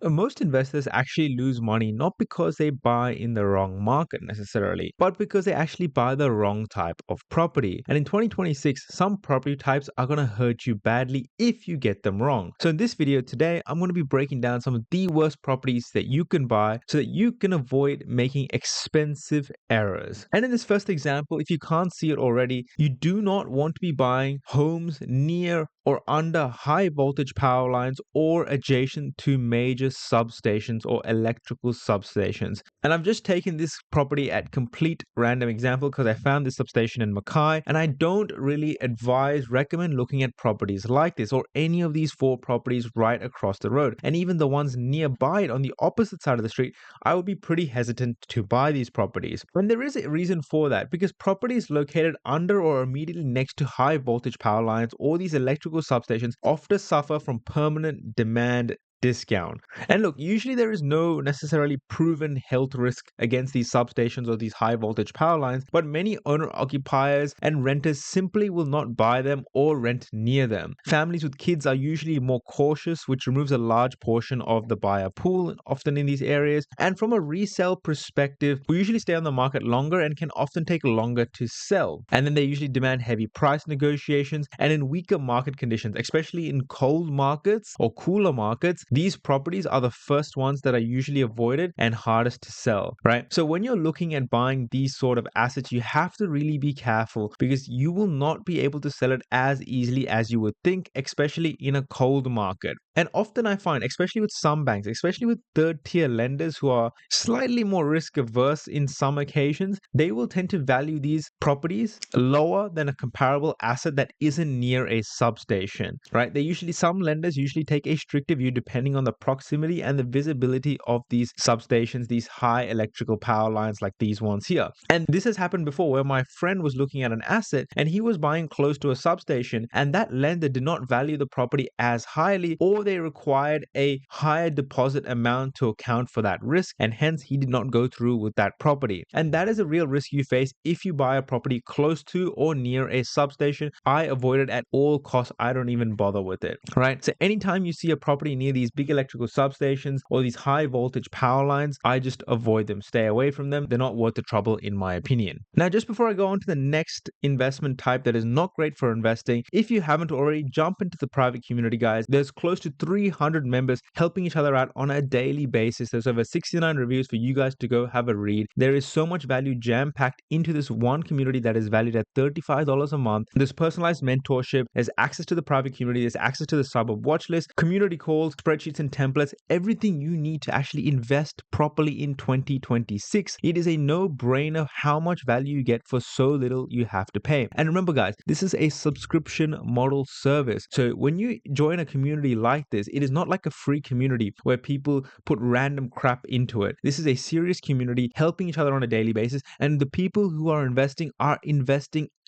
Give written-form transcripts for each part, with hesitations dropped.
Most investors actually lose money not because they buy in the wrong market necessarily, but because they actually buy the wrong type of property. And in 2026, some property types are going to hurt you badly if you get them wrong. So in this video today, I'm going to be breaking down some of the worst properties that you can buy so that you can avoid making expensive errors. And in this first example, if you can't see it already, you do not want to be buying homes near or under high voltage power lines or adjacent to major substations or electrical substations. And I've just taken this property at complete random example because I found this substation in Mackay, and I don't really recommend looking at properties like this or any of these four properties right across the road. And even the ones nearby it on the opposite side of the street, I would be pretty hesitant to buy these properties. And there is a reason for that, because properties located under or immediately next to high voltage power lines or these electrical substations often suffer from permanent demand discount. And look, usually there is no necessarily proven health risk against these substations or these high voltage power lines, but many owner occupiers and renters simply will not buy them or rent near them. Families with kids are usually more cautious, which removes a large portion of the buyer pool often in these areas. And from a resale perspective, we usually stay on the market longer and can often take longer to sell. And then they usually demand heavy price negotiations, and in weaker market conditions, especially in cold markets or cooler markets, these properties are the first ones that are usually avoided and hardest to sell, right? So when you're looking at buying these sort of assets, you have to really be careful because you will not be able to sell it as easily as you would think, especially in a cold market. And often I find, especially with some banks, especially with third tier lenders who are slightly more risk averse in some occasions, they will tend to value these properties lower than a comparable asset that isn't near a substation, right? Some lenders usually take a stricter view depending on the proximity and the visibility of these substations, these high electrical power lines like these ones here. And this has happened before where my friend was looking at an asset and he was buying close to a substation, and that lender did not value the property as highly, or they required a higher deposit amount to account for that risk, and hence he did not go through with that property. And that is a real risk you face if you buy a property close to or near a substation. I avoid it at all costs. I don't even bother with it, right? So anytime you see a property near these big electrical substations or these high voltage power lines, I just avoid them, stay away from them. They're not worth the trouble in my opinion. Now, just before I go on to the next investment type that is not great for investing, if you haven't already, jump into the private community, guys. There's close to 300 members helping each other out on a daily basis. There's over 69 reviews for you guys to go have a read. There is so much value jam-packed into this one community that is valued at $35 a month. There's personalized mentorship, there's access to the private community, there's access to the suburb watch list, community calls, spreadsheets and templates, everything you need to actually invest properly in 2026. It is a no-brainer how much value you get for so little you have to pay. And remember, guys, this is a subscription model service. So when you join a community like this, it is not like a free community where people put random crap into it. This is a serious community helping each other on a daily basis, and the people who are investing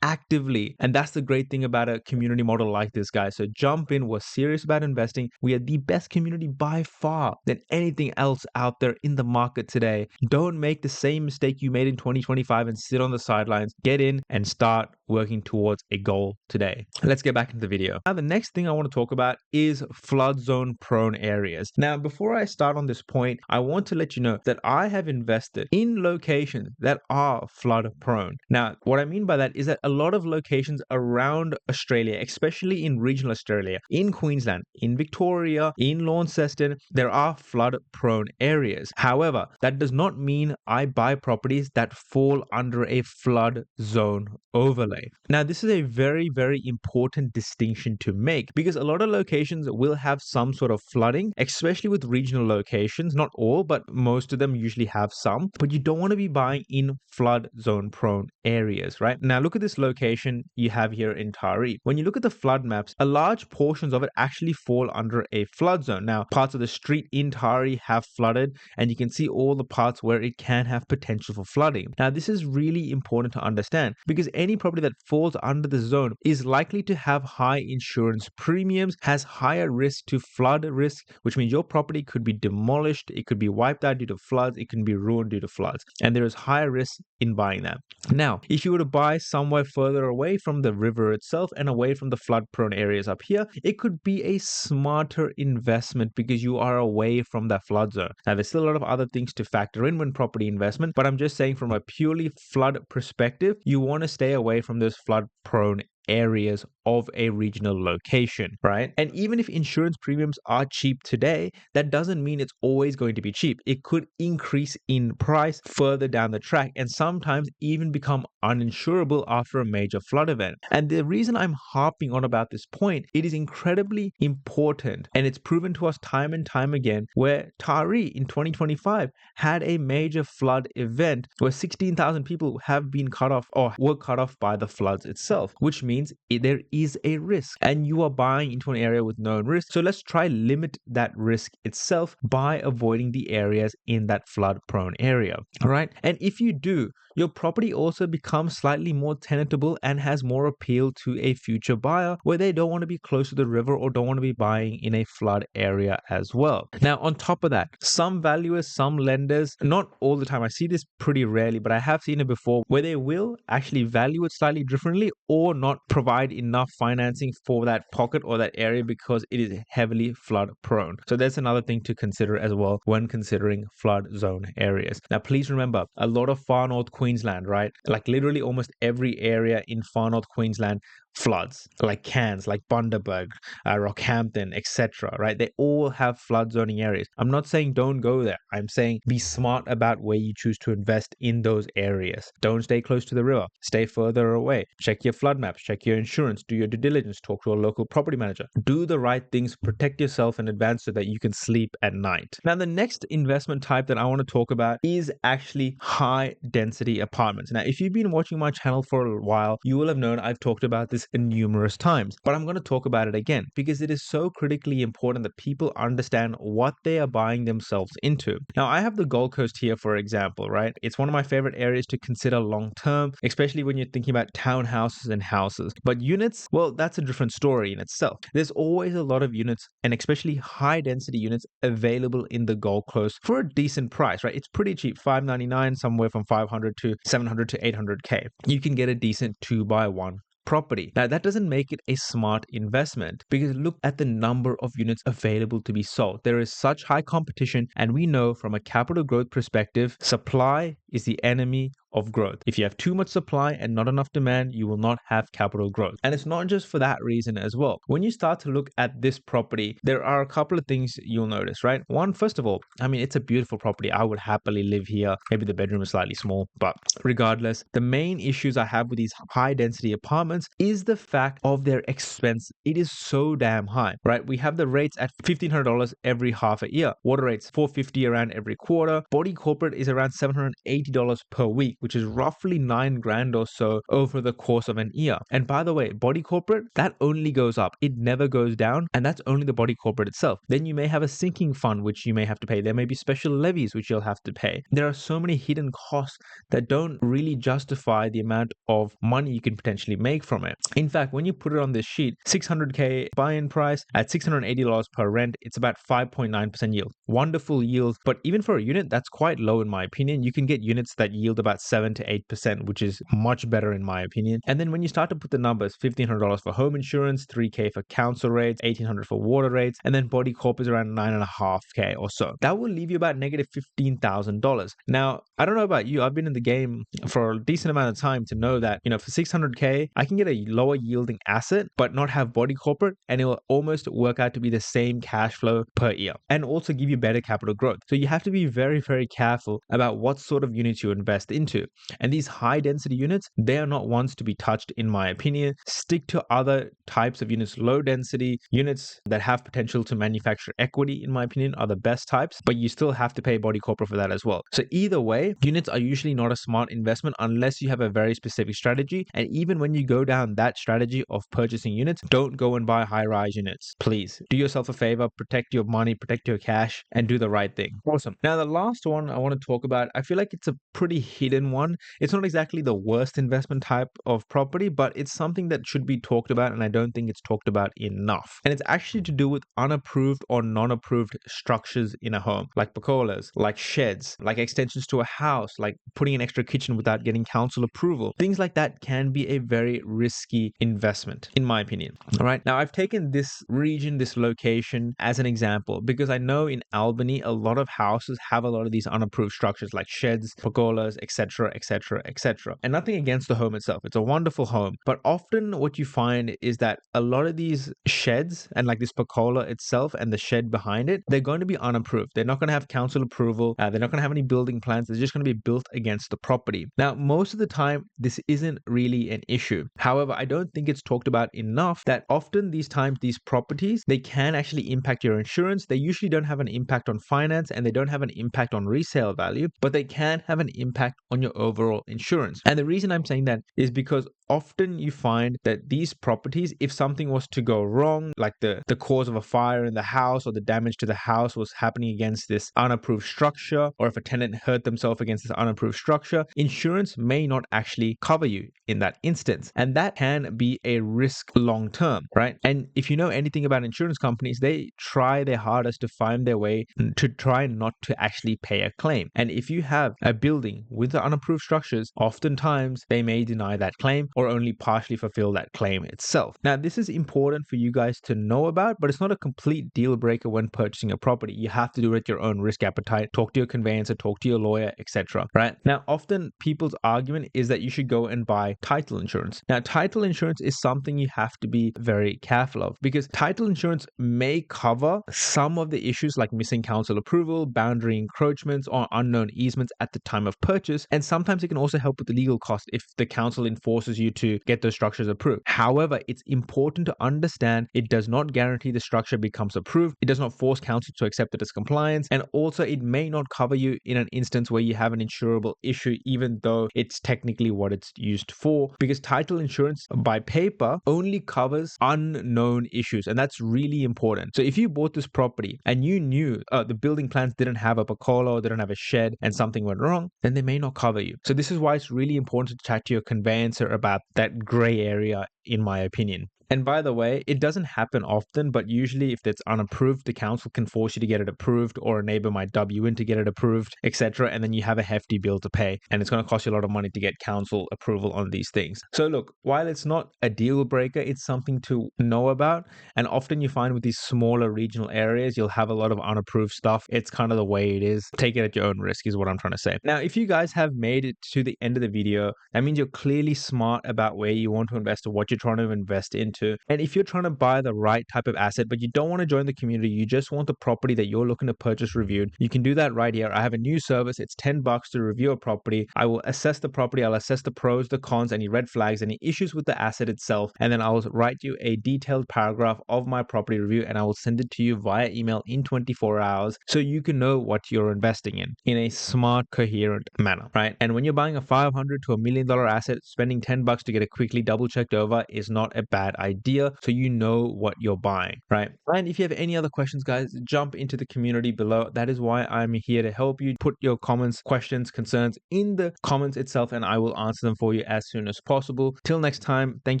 actively. And that's the great thing about a community model like this, guys. So jump in. We're serious about investing. We are the best community by far than anything else out there in the market today. Don't make the same mistake you made in 2025 and sit on the sidelines. Get in and start working towards a goal today. Let's get back into the video. Now, the next thing I want to talk about is flood zone prone areas. Now, before I start on this point, I want to let you know that I have invested in locations that are flood prone. Now, what I mean by that is that a lot of locations around Australia, especially in regional Australia, in Queensland, in Victoria, in Launceston, there are flood prone areas. However, that does not mean I buy properties that fall under a flood zone overlay. Now, this is a very, very important distinction to make because a lot of locations will have some sort of flooding, especially with regional locations. Not all, but most of them usually have some. But you don't want to be buying in flood zone prone areas, right? Now, look at this location you have here in Taree. When you look at the flood maps, a large portions of it actually fall under a flood zone. Now, parts of the street in Taree have flooded, and you can see all the parts where it can have potential for flooding. Now, this is really important to understand because any property that falls under the zone is likely to have high insurance premiums, has higher risk to flood risk, which means your property could be demolished, it could be wiped out due to floods, it can be ruined due to floods, and there is higher risk in buying that. Now, if you were to buy somewhere further away from the river itself and away from the flood prone areas up here, it could be a smarter investment because you are away from that flood zone. Now, there's still a lot of other things to factor in when property investment, but I'm just saying from a purely flood perspective, you want to stay away from those flood prone areas of a regional location, right? And even if insurance premiums are cheap today, that doesn't mean it's always going to be cheap. It could increase in price further down the track and sometimes even become uninsurable after a major flood event. And the reason I'm harping on about this point, it is incredibly important and it's proven to us time and time again where Tari in 2025 had a major flood event where 16,000 people have been cut off or were cut off by the floods itself, which means there is a risk and you are buying into an area with known risk. So let's try limit that risk itself by avoiding the areas in that flood prone area. All right. And if you do, your property also becomes slightly more tenantable and has more appeal to a future buyer where they don't want to be close to the river or don't want to be buying in a flood area as well. Now, on top of that, some valuers, some lenders, not all the time, I see this pretty rarely, but I have seen it before where they will actually value it slightly differently or not provide enough financing for that pocket or that area because it is heavily flood prone. So that's another thing to consider as well when considering flood zone areas. Now, please remember, a lot of far north Queensland, right? Like literally almost every area in far north Queensland floods, like Cairns, like Bundaberg, Rockhampton, etc. Right? They all have flood zoning areas. I'm not saying don't go there. I'm saying be smart about where you choose to invest in those areas. Don't stay close to the river. Stay further away. Check your flood maps. Check your insurance. Do your due diligence. Talk to a local property manager. Do the right things. Protect yourself in advance so that you can sleep at night. Now, the next investment type that I want to talk about is actually high density apartments. Now, if you've been watching my channel for a while, you will have known I've talked about this numerous times, but I'm going to talk about it again because it is so critically important that people understand what they are buying themselves into. Now, I have the Gold Coast here, for example, right? It's one of my favorite areas to consider long term, especially when you're thinking about townhouses and houses. But units, well, that's a different story in itself. There's always a lot of units and especially high density units available in the Gold Coast for a decent price, right? It's pretty cheap, $599, somewhere from 500 to 700 to 800K. You can get a decent 2x1 property. Now, that doesn't make it a smart investment because look at the number of units available to be sold. There is such high competition, and we know from a capital growth perspective, supply is the enemy of growth. If you have too much supply and not enough demand, you will not have capital growth. And it's not just for that reason as well. When you start to look at this property, there are a couple of things you'll notice, right? One, first of all, I mean, it's a beautiful property. I would happily live here. Maybe the bedroom is slightly small, but regardless, the main issues I have with these high density apartments is the fact of their expense. It is so damn high, right? We have the rates at $1,500 every half a year. Water rates, $450 around every quarter. Body corporate is around $780 per week, which is roughly $9,000 or so over the course of an year. And by the way, body corporate, that only goes up. It never goes down. And that's only the body corporate itself. Then you may have a sinking fund, which you may have to pay. There may be special levies, which you'll have to pay. There are so many hidden costs that don't really justify the amount of money you can potentially make from it. In fact, when you put it on this sheet, $600K buy-in price at $680 per rent, it's about 5.9% yield. Wonderful yield, but even for a unit, that's quite low in my opinion. You can get units that yield about 7 to 8%, which is much better in my opinion. And then when you start to put the numbers, $1,500 for home insurance, $3K for council rates, $1,800 for water rates, and then body corp is around $9.5K or so. That will leave you about negative $15,000. Now, I don't know about you, I've been in the game for a decent amount of time to know that, for $600K, I can get a lower yielding asset, but not have body corporate, and it will almost work out to be the same cash flow per year and also give you better capital growth. So you have to be very, very careful about what sort of units you invest into. And these high density units, they are not ones to be touched, in my opinion. Stick to other types of units. Low density units that have potential to manufacture equity, in my opinion, are the best types, but you still have to pay body corporate for that as well. So either way, units are usually not a smart investment unless you have a very specific strategy. And even when you go down that strategy of purchasing units, don't go and buy high rise units. Please do yourself a favor, protect your money, protect your cash, and do the right thing. Awesome. Now, the last one I want to talk about, I feel like it's a pretty hidden second one, it's not exactly the worst investment type of property, but it's something that should be talked about, and I don't think it's talked about enough. And it's actually to do with unapproved or non-approved structures in a home, like pergolas, like sheds, like extensions to a house, like putting an extra kitchen without getting council approval. Things like that can be a very risky investment, in my opinion. All right. Now, I've taken this region, this location as an example because I know in Albany, a lot of houses have a lot of these unapproved structures like sheds, pergolas, etc., etc., etc. And nothing against the home itself. It's a wonderful home. But often what you find is that a lot of these sheds and like this pergola itself and the shed behind it, they're going to be unapproved. They're not going to have council approval. They're not going to have any building plans. They're just going to be built against the property. Now, most of the time, this isn't really an issue. However, I don't think it's talked about enough that often these times, these properties, they can actually impact your insurance. They usually don't have an impact on finance and they don't have an impact on resale value, but they can have an impact on your overall insurance. And the reason I'm saying that is because often you find that these properties, if something was to go wrong, like the cause of a fire in the house or the damage to the house was happening against this unapproved structure, or if a tenant hurt themselves against this unapproved structure, insurance may not actually cover you in that instance. And that can be a risk long term, right? And if you know anything about insurance companies, they try their hardest to find their way to try not to actually pay a claim. And if you have a building with the unapproved structures, oftentimes they may deny that claim or only partially fulfill that claim itself. Now, this is important for you guys to know about, but it's not a complete deal breaker when purchasing a property. You have to do it at your own risk appetite, talk to your conveyancer, talk to your lawyer, etc. Right? Now, often people's argument is that you should go and buy title insurance. Now, title insurance is something you have to be very careful of because title insurance may cover some of the issues like missing council approval, boundary encroachments, or unknown easements at the time of purchase. And sometimes it can also help with the legal cost if the council enforces you to get those structures approved. However, it's important to understand it does not guarantee the structure becomes approved. It does not force council to accept it as compliance. And also, it may not cover you in an instance where you have an insurable issue, even though it's technically what it's used for, because title insurance by paper only covers unknown issues. And that's really important. So if you bought this property and you knew the building plans didn't have a pergola or didn't have a shed and something went wrong, then they may not cover you. So this is why it's really important to chat to your conveyancer about that gray area, in my opinion. And by the way, it doesn't happen often, but usually if it's unapproved, the council can force you to get it approved, or a neighbor might dub you in to get it approved, etc. And then you have a hefty bill to pay, and it's going to cost you a lot of money to get council approval on these things. So look, while it's not a deal breaker, it's something to know about. And often you find with these smaller regional areas, you'll have a lot of unapproved stuff. It's kind of the way it is. Take it at your own risk is what I'm trying to say. Now, if you guys have made it to the end of the video, that means you're clearly smart about where you want to invest or what you're trying to invest into. And if you're trying to buy the right type of asset, but you don't want to join the community, you just want the property that you're looking to purchase reviewed, you can do that right here. I have a new service. It's $10 to review a property. I will assess the property. I'll assess the pros, the cons, any red flags, any issues with the asset itself. And then I'll write you a detailed paragraph of my property review and I will send it to you via email in 24 hours so you can know what you're investing in a smart, coherent manner, right? And when you're buying a $500 to $1 million asset, spending $10 to get it quickly double checked over is not a bad idea, so you know what you're buying, right? And if you have any other questions, guys, jump into the community below. That is why I'm here to help you. Put your comments, questions, concerns in the comments itself, and I will answer them for you as soon as possible. Till next time, thank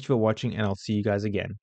you for watching, and I'll see you guys again.